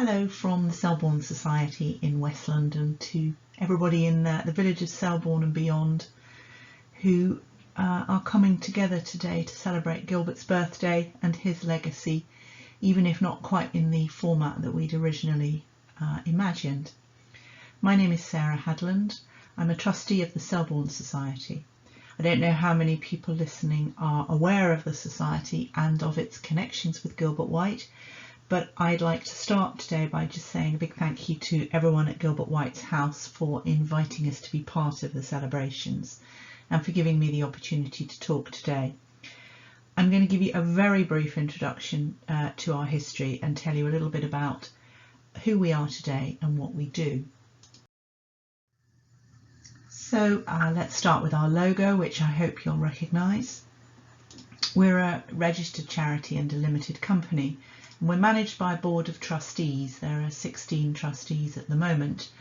Hello from the Selborne Society in West London to everybody in the village of Selborne and beyond who are coming together today to celebrate Gilbert's birthday and his legacy, even if not quite in the format that we'd originally imagined. My name is Sarah Hadland. I'm a trustee of the Selborne Society. I don't know how many people listening are aware of the Society and of its connections with Gilbert White, but I'd like to start today by just saying a big thank you to everyone at Gilbert White's house for inviting us to be part of the celebrations and for giving me the opportunity to talk today. I'm going to give you a very brief introduction to our history and tell you a little bit about who we are today and what we do. So let's start with our logo, which I hope you'll recognise. We're a registered charity and a limited company. We're managed by a board of trustees. There are 16 trustees at the moment.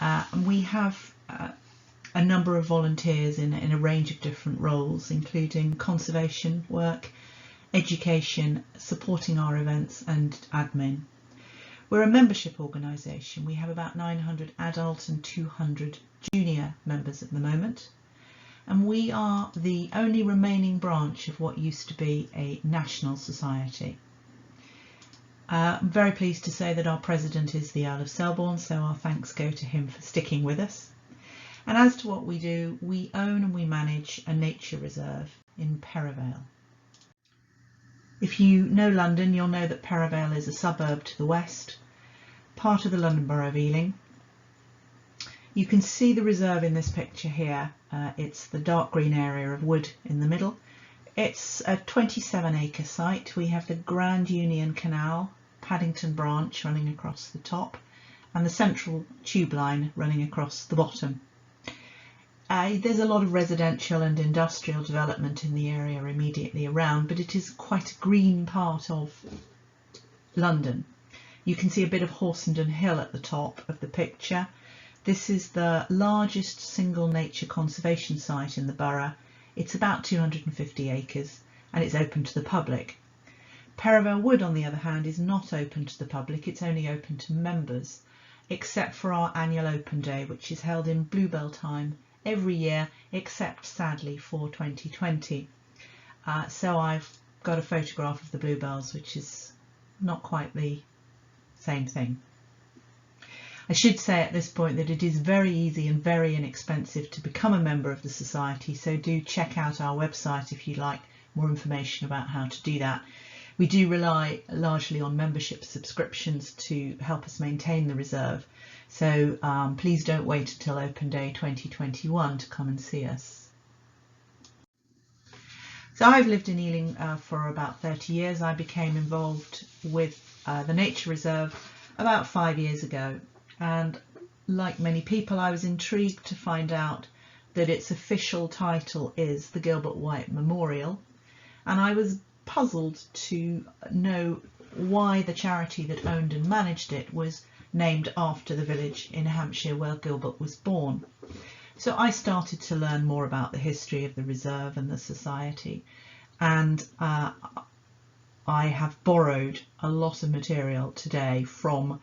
And we have a number of volunteers in a range of different roles, including conservation work, education, supporting our events and admin. We're a membership organisation. We have about 900 adult and 200 junior members at the moment. And we are the only remaining branch of what used to be a national society. I'm very pleased to say that our president is the Earl of Selborne, so our thanks go to him for sticking with us. And as to what we do, we own and we manage a nature reserve in Perivale. If you know London, you'll know that Perivale is a suburb to the west, part of the London Borough of Ealing. You can see the reserve in this picture here. It's the dark green area of wood in the middle. It's a 27-acre site. We have the Grand Union Canal, Paddington branch running across the top, and the central tube line running across the bottom. There's a lot of residential and industrial development in the area immediately around, but it is quite a green part of London. You can see a bit of Horsenden Hill at the top of the picture. This is the largest single nature conservation site in the borough. It's about 250 acres and it's open to the public. Perivale Wood, on the other hand, is not open to the public. It's only open to members, except for our annual open day, which is held in Bluebell time every year, except sadly for 2020. So I've got a photograph of the bluebells, which is not quite the same thing. I should say at this point that it is very easy and very inexpensive to become a member of the Society, so do check out our website if you'd like more information about how to do that. We do rely largely on membership subscriptions to help us maintain the reserve, so please don't wait until Open Day 2021 to come and see us. So I've lived in Ealing for about 30 years. I became involved with the Nature Reserve about 5 years ago. And like many people, I was intrigued to find out that its official title is the Gilbert White Memorial, and I was puzzled to know why the charity that owned and managed it was named after the village in Hampshire where Gilbert was born. So I started to learn more about the history of the reserve and the society, and I have borrowed a lot of material today from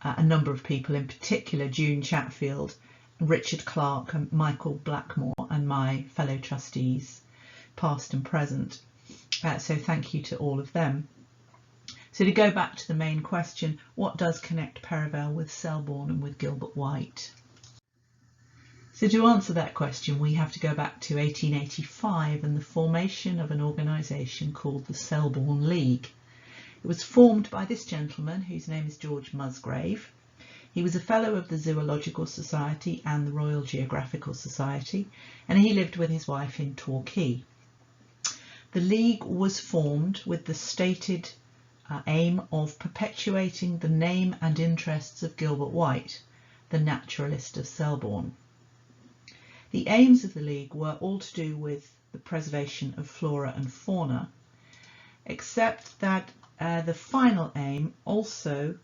a number of people, in particular June Chatfield, Richard Clark and Michael Blackmore, and my fellow trustees, past and present. So thank you to all of them. So to go back to the main question, what does connect Perivale with Selborne and with Gilbert White? So to answer that question, we have to go back to 1885 and the formation of an organisation called the Selborne League. It was formed by this gentleman, whose name is George Musgrave. He was a fellow of the Zoological Society and the Royal Geographical Society, and he lived with his wife in Torquay. The League was formed with the stated aim of perpetuating the name and interests of Gilbert White, the naturalist of Selborne. The aims of the League were all to do with the preservation of flora and fauna, except that the final aim also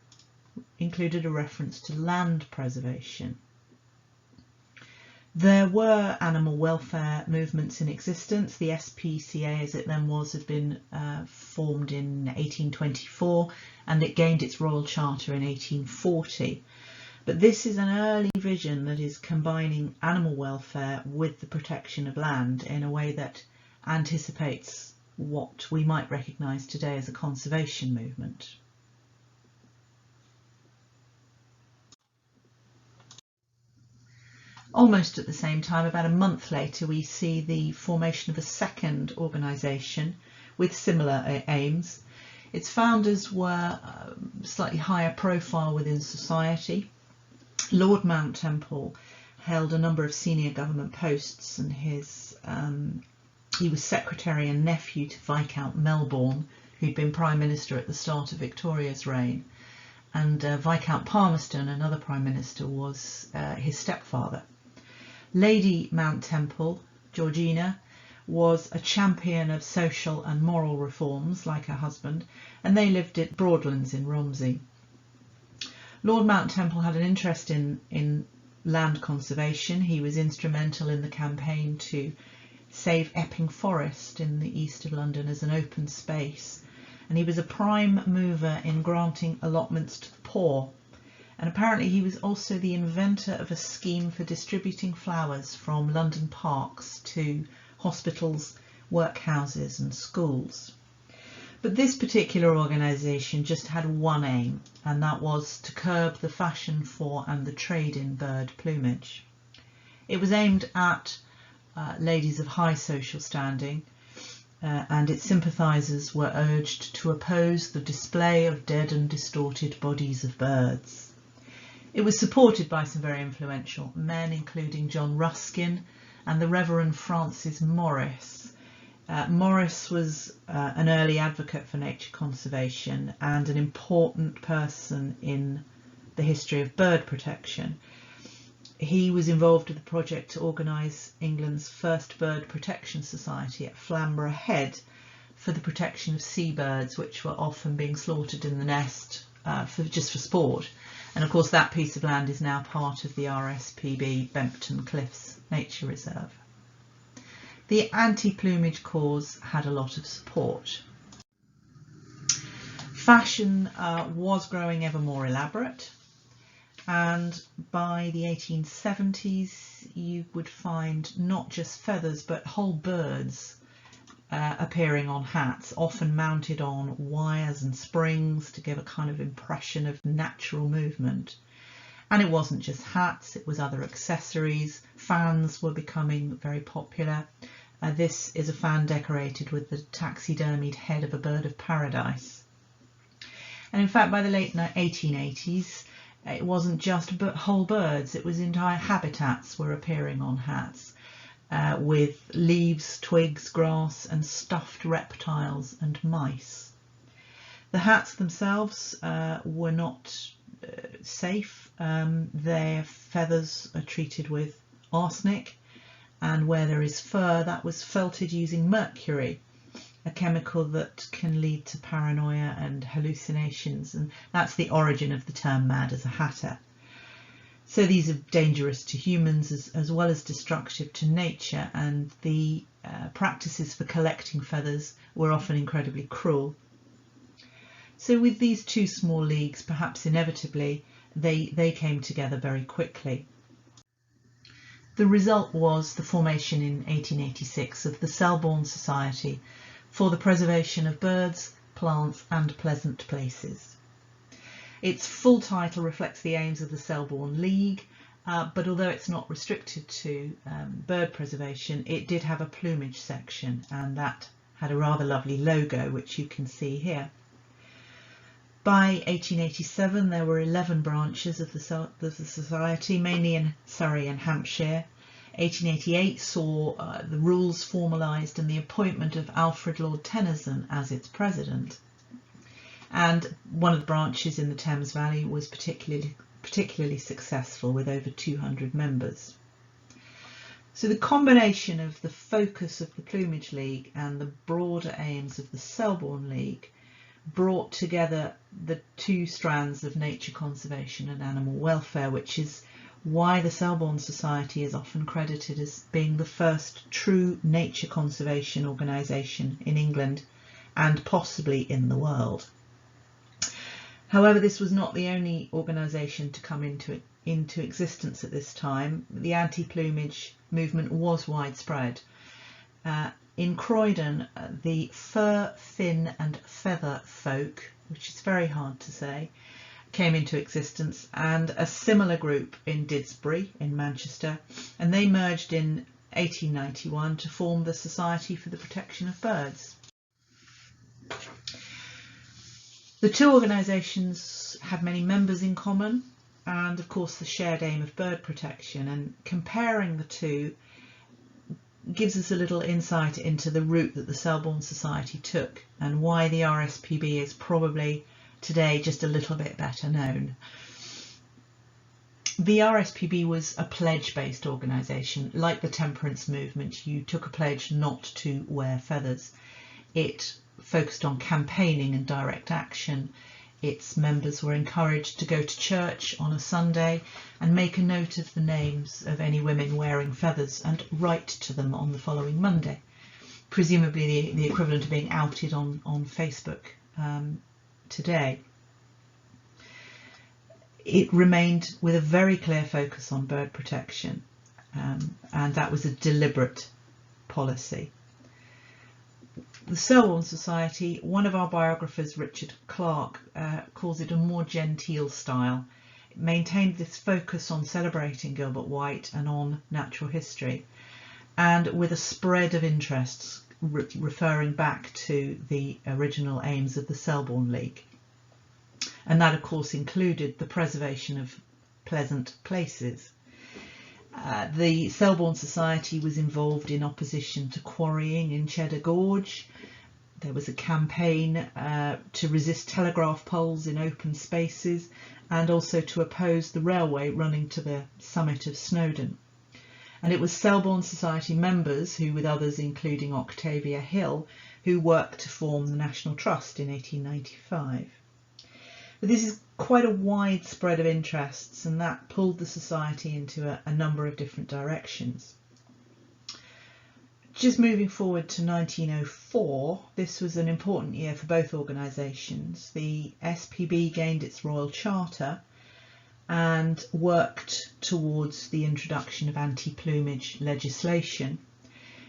included a reference to land preservation. There were animal welfare movements in existence. The SPCA, as it then was, had been formed in 1824, and it gained its royal charter in 1840. But this is an early vision that is combining animal welfare with the protection of land in a way that anticipates what we might recognise today as a conservation movement. Almost at the same time, about a month later, we see the formation of a second organisation with similar aims. Its founders were slightly higher profile within society. Lord Mount Temple held a number of senior government posts, and he was secretary and nephew to Viscount Melbourne, who'd been Prime Minister at the start of Victoria's reign. And Viscount Palmerston, another Prime Minister, was his stepfather. Lady Mount Temple, Georgina, was a champion of social and moral reforms, like her husband, and they lived at Broadlands in Romsey. Lord Mount Temple had an interest in land conservation. He was instrumental in the campaign to save Epping Forest in the east of London as an open space, and he was a prime mover in granting allotments to the poor. And apparently he was also the inventor of a scheme for distributing flowers from London parks to hospitals, workhouses and schools. But this particular organisation just had one aim, and that was to curb the fashion for and the trade in bird plumage. It was aimed at ladies of high social standing, and its sympathisers were urged to oppose the display of dead and distorted bodies of birds. It was supported by some very influential men, including John Ruskin and the Reverend Francis Morris. Morris was an early advocate for nature conservation and an important person in the history of bird protection. He was involved with the project to organise England's first bird protection society at Flamborough Head for the protection of seabirds, which were often being slaughtered in the nest just for sport. And of course that piece of land is now part of the RSPB Bempton Cliffs Nature Reserve. The anti-plumage cause had a lot of support. Fashion was growing ever more elaborate, and by the 1870s you would find not just feathers but whole birds appearing on hats, often mounted on wires and springs to give a kind of impression of natural movement. And it wasn't just hats, it was other accessories. Fans were becoming very popular. This is a fan decorated with the taxidermied head of a bird of paradise. And in fact, by the late 1880s, it wasn't just whole birds, it was entire habitats were appearing on hats. With leaves, twigs, grass and stuffed reptiles and mice. The hats themselves were not safe. Their feathers are treated with arsenic, and where there is fur, that was felted using mercury, a chemical that can lead to paranoia and hallucinations, and that's the origin of the term mad as a hatter. So these are dangerous to humans as well as destructive to nature, and the practices for collecting feathers were often incredibly cruel. So with these two small leagues, perhaps inevitably, they came together very quickly. The result was the formation in 1886 of the Selborne Society for the preservation of birds, plants and pleasant places. Its full title reflects the aims of the Selborne League, but although it's not restricted to bird preservation, it did have a plumage section, and that had a rather lovely logo, which you can see here. By 1887, there were 11 branches of the Society, mainly in Surrey and Hampshire. 1888 saw the rules formalised and the appointment of Alfred Lord Tennyson as its president. And one of the branches in the Thames Valley was particularly successful, with over 200 members. So the combination of the focus of the Plumage League and the broader aims of the Selborne League brought together the two strands of nature conservation and animal welfare, which is why the Selborne Society is often credited as being the first true nature conservation organisation in England and possibly in the world. However, this was not the only organisation to come into existence at this time. The anti-plumage movement was widespread. In Croydon, the fur, fin and feather folk, which is very hard to say, came into existence, and a similar group in Didsbury in Manchester, and they merged in 1891 to form the Society for the Protection of Birds. The two organisations had many members in common and of course the shared aim of bird protection, and comparing the two gives us a little insight into the route that the Selborne Society took and why the RSPB is probably today just a little bit better known. The RSPB was a pledge-based organisation. Like the temperance movement, you took a pledge not to wear feathers. It focused on campaigning and direct action. Its members were encouraged to go to church on a Sunday and make a note of the names of any women wearing feathers and write to them on the following Monday, presumably the equivalent of being outed on Facebook today. It remained with a very clear focus on bird protection, and that was a deliberate policy. The Selborne Society, one of our biographers, Richard Clarke, calls it a more genteel style. It maintained this focus on celebrating Gilbert White and on natural history, and with a spread of interests referring back to the original aims of the Selborne League. And that of course included the preservation of pleasant places. The Selborne Society was involved in opposition to quarrying in Cheddar Gorge. There was a campaign to resist telegraph poles in open spaces and also to oppose the railway running to the summit of Snowdon. And it was Selborne Society members who, with others including Octavia Hill, who worked to form the National Trust in 1895. But this is quite a wide spread of interests, and that pulled the Society into a number of different directions. Just moving forward to 1904, this was an important year for both organisations. The SPB gained its Royal Charter and worked towards the introduction of anti-plumage legislation.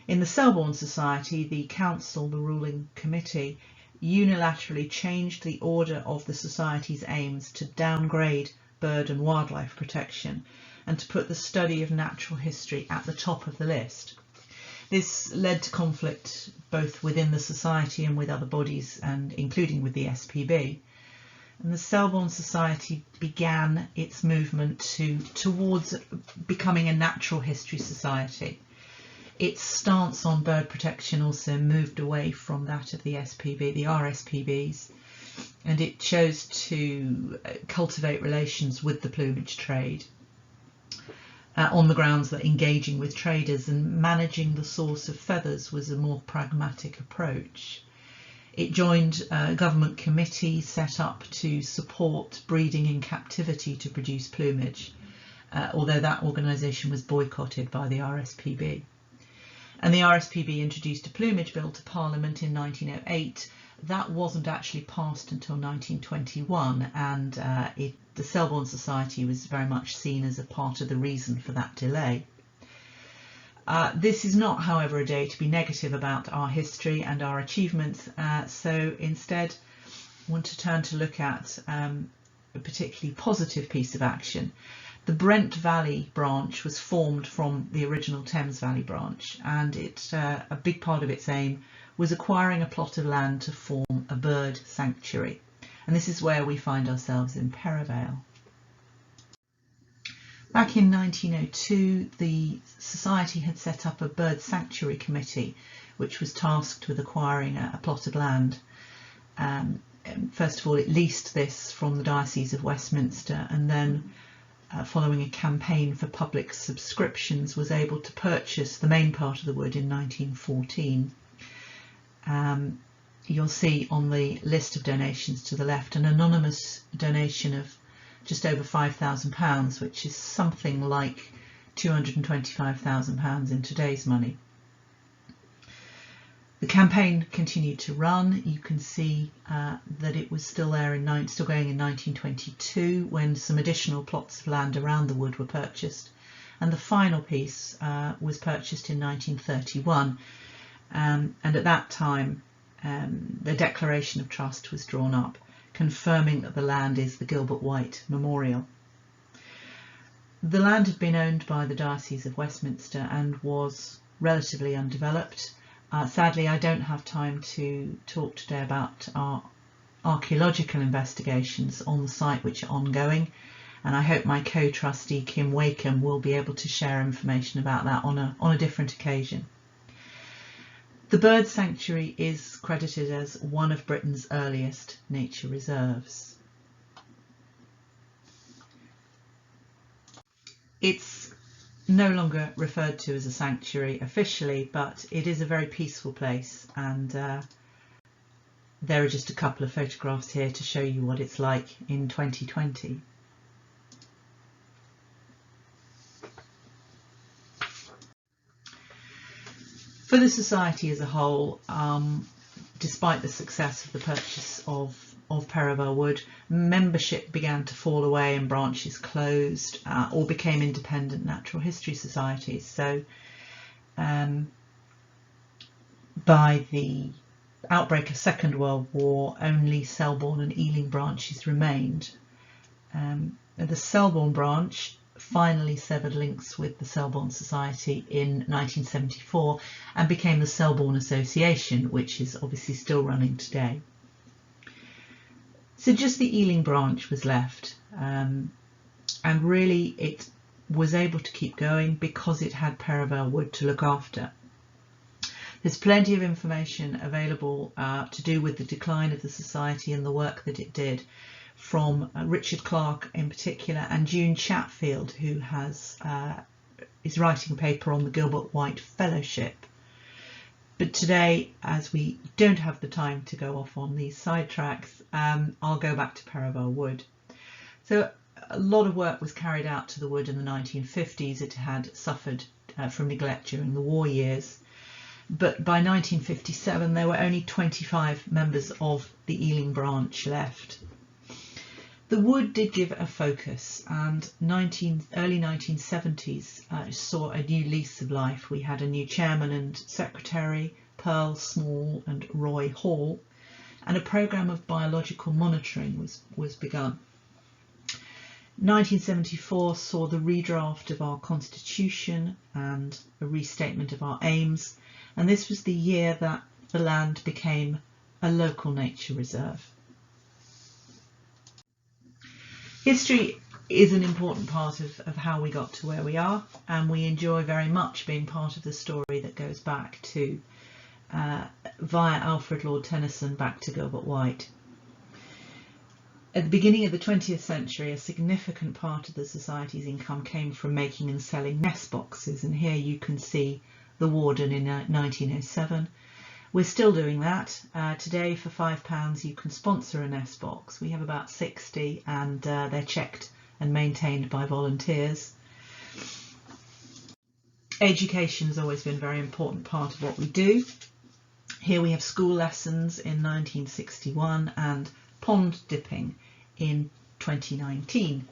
In the Selborne Society, the Council, the ruling committee, unilaterally changed the order of the Society's aims to downgrade bird and wildlife protection and to put the study of natural history at the top of the list. This led to conflict both within the Society and with other bodies, and including with the SPB. And the Selborne Society began its movement towards becoming a natural history society. Its stance on bird protection also moved away from that of the SPB, the RSPBs, and it chose to cultivate relations with the plumage trade on the grounds that engaging with traders and managing the source of feathers was a more pragmatic approach. It joined a government committee set up to support breeding in captivity to produce plumage, although that organisation was boycotted by the RSPB. And the RSPB introduced a plumage bill to Parliament in 1908. That wasn't actually passed until 1921, and the Selborne Society was very much seen as a part of the reason for that delay. This is not, however, a day to be negative about our history and our achievements, so instead I want to turn to look at a particularly positive piece of action. The Brent Valley branch was formed from the original Thames Valley branch, and a big part of its aim was acquiring a plot of land to form a bird sanctuary. And this is where we find ourselves in Perivale. Back in 1902, the Society had set up a bird sanctuary committee, which was tasked with acquiring a plot of land. First of all, it leased this from the Diocese of Westminster, and then following a campaign for public subscriptions, was able to purchase the main part of the wood in 1914. You'll see on the list of donations to the left an anonymous donation of just over £5,000, which is something like £225,000 in today's money. The campaign continued to run. You can see that it was still there still going in 1922, when some additional plots of land around the wood were purchased, and the final piece was purchased in 1931. And at that time, the Declaration of Trust was drawn up, confirming that the land is the Gilbert White Memorial. The land had been owned by the Diocese of Westminster and was relatively undeveloped. Sadly, I don't have time to talk today about our archaeological investigations on the site, which are ongoing, and I hope my co-trustee Kim Wakeham will be able to share information about that on a different occasion. The bird sanctuary is credited as one of Britain's earliest nature reserves. It's no longer referred to as a sanctuary officially, but it is a very peaceful place, and there are just a couple of photographs here to show you what it's like in 2020. For the Society as a whole, despite the success of the purchase of Perivale Wood, membership began to fall away and branches closed or became independent natural history societies. So by the outbreak of Second World War, only Selborne and Ealing branches remained. The Selborne branch finally severed links with the Selborne Society in 1974 and became the Selborne Association, which is obviously still running today. So just the Ealing branch was left, and really it was able to keep going because it had Perivale Wood to look after. There's plenty of information available to do with the decline of the Society and the work that it did, from Richard Clark in particular, and June Chatfield, who is writing a paper on the Gilbert White Fellowship. But today, as we don't have the time to go off on these sidetracks, I'll go back to Perivale Wood. So a lot of work was carried out to the wood in the 1950s. It had suffered from neglect during the war years. But by 1957, there were only 25 members of the Ealing branch left. The wood did give a focus, and early 1970s saw a new lease of life. We had a new chairman and secretary, Pearl Small and Roy Hall, and a programme of biological monitoring was begun. 1974 saw the redraft of our constitution and a restatement of our aims, and this was the year that the land became a local nature reserve. History is an important part of how we got to where we are, and we enjoy very much being part of the story that goes back to, via Alfred Lord Tennyson, back to Gilbert White. At the beginning of the 20th century, a significant part of the Society's income came from making and selling nest boxes, and here you can see the Warden in 1907. We're still doing that. Today for £5 you can sponsor a nest box. We have about 60, and they're checked and maintained by volunteers. Education has always been a very important part of what we do. Here we have school lessons in 1961 and pond dipping in 2019.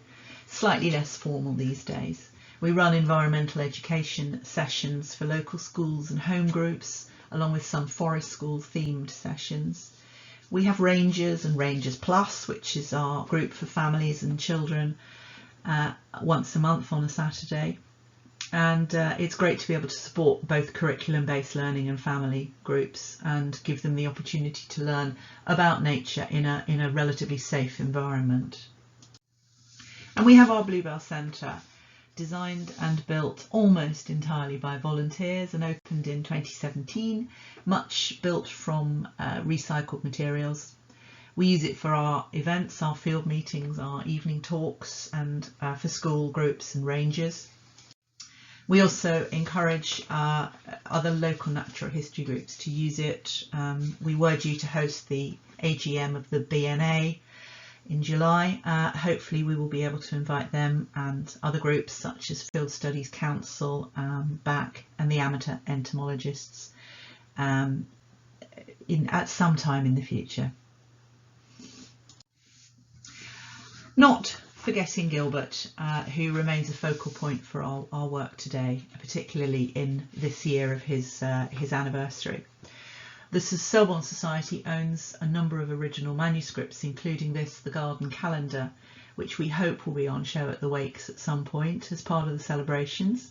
Slightly less formal these days. We run environmental education sessions for local schools and home groups, along with some forest school themed sessions. We have Rangers and Rangers Plus, which is our group for families and children, once a month on a Saturday. And it's great to be able to support both curriculum-based learning and family groups and give them the opportunity to learn about nature in a relatively safe environment. And we have our Bluebell Centre, designed and built almost entirely by volunteers and opened in 2017, much built from recycled materials. We use it for our events, our field meetings, our evening talks, and for school groups and rangers. We also encourage other local natural history groups to use it. We were due to host the AGM of the BNA in July. Hopefully we will be able to invite them and other groups such as Field Studies Council back, and the amateur entomologists at some time in the future. Not forgetting Gilbert, who remains a focal point for our work today, particularly in this year of his anniversary. The Selborne Society owns a number of original manuscripts, including this, the garden calendar, which we hope will be on show at the Wakes at some point as part of the celebrations.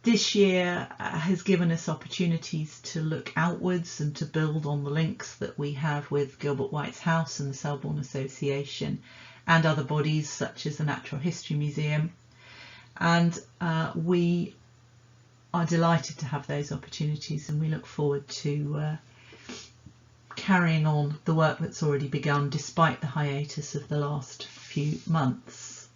This year has given us opportunities to look outwards and to build on the links that we have with Gilbert White's house and the Selborne Association and other bodies such as the Natural History Museum, and we are delighted to have those opportunities, and we look forward to carrying on the work that's already begun despite the hiatus of the last few months.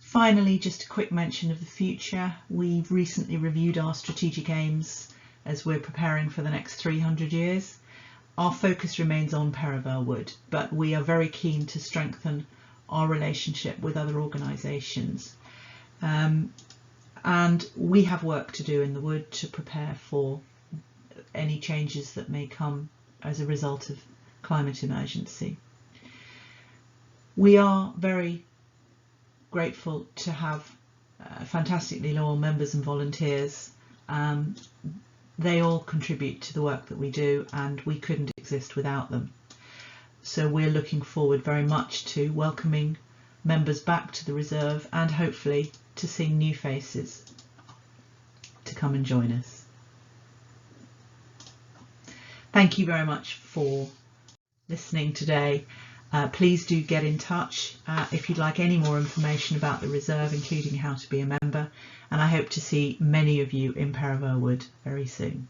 Finally, just a quick mention of the future. We've recently reviewed our strategic aims as we're preparing for the next 300 years. Our focus remains on Perivale Wood, but we are very keen to strengthen our relationship with other organisations. And we have work to do in the wood to prepare for any changes that may come as a result of climate emergency. We are very grateful to have fantastically loyal members and volunteers. They all contribute to the work that we do, and we couldn't exist without them. So we're looking forward very much to welcoming members back to the reserve, and hopefully to seeing new faces to come and join us. Thank you very much for listening today. Please do get in touch if you'd like any more information about the reserve, including how to be a member, and I hope to see many of you in Perivale Wood very soon.